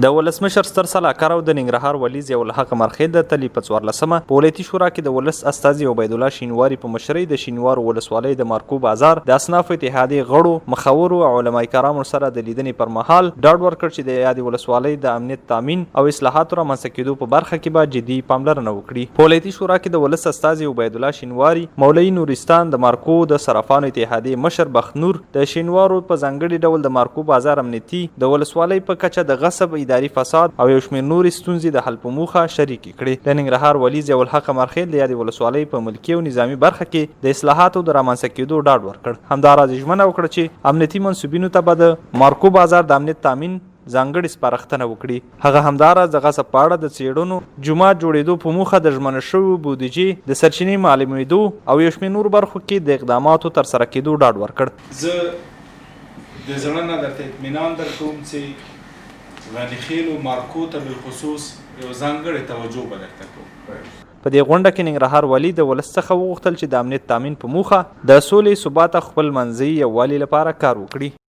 د ولسمشر ستر سلاکار او د ننګرهار والي ضیاء الحق مرخې د تلې په 14مه په ولایتي شورا کې د ولس استازي عبید الله شینواري په مشرۍ د شینوار ولسوالۍ د مارکو بازار د اصناف اتحادیې غړو مخورو او علماء کرامو سره د لیدنې پر مهال ډاډ ورکړ چې د یادې ولسوالۍ د امنیت تامین او اصلاحاتو رامنځته کېدو په برخه کې به جدي پاملرنه وکړي. په ولایتي شورا کې د ولس استازي عبید الله شینواري، مولوي نورستان د مارکو د صرافانو اتحادیې مشر بخنور، د شینوارو په ځانګړي ډول د مارکو بازار امنیتي، د ولسوالۍ په کچه د غصب، اداري فساد او یو شمېر نورې ستونزې د حل په موخه شریکې کړې. د ننګرهار والي ضیاء الحق مرخې د یادې ولسوالۍ په ملکي او نظامي برخه کې د اصلاحاتو د رامنځته کېدو ډاډ ورکړ. همداراز ژمنه وکړه چې امنیتي منصوبینو ته به د مارکو بازار د امنیت تامین ځانګړې سپارښتنه وکړي. هغه همداراز د غصب په اړه د څېړنو جومات جوړېدو په موخه د ژمنه شویو بودیجې د سرچینې معلومېدو او یو شمېر نورو برخو کې د اقداماتو ترسره کېدو ډاډ ورکړ. زه د زړه نه درته اطمینان درکوم چې غنیخیل او مارکو ته بالخصوص یو ځانګړې توجه به درته کوم. په دې غونډه کې ننګرهار والي د ولس څخه وغوښتل چې د امنیت تامین په موخه د سولې، ثبات او خپلمنځي یووالي لپاره کار وکړي.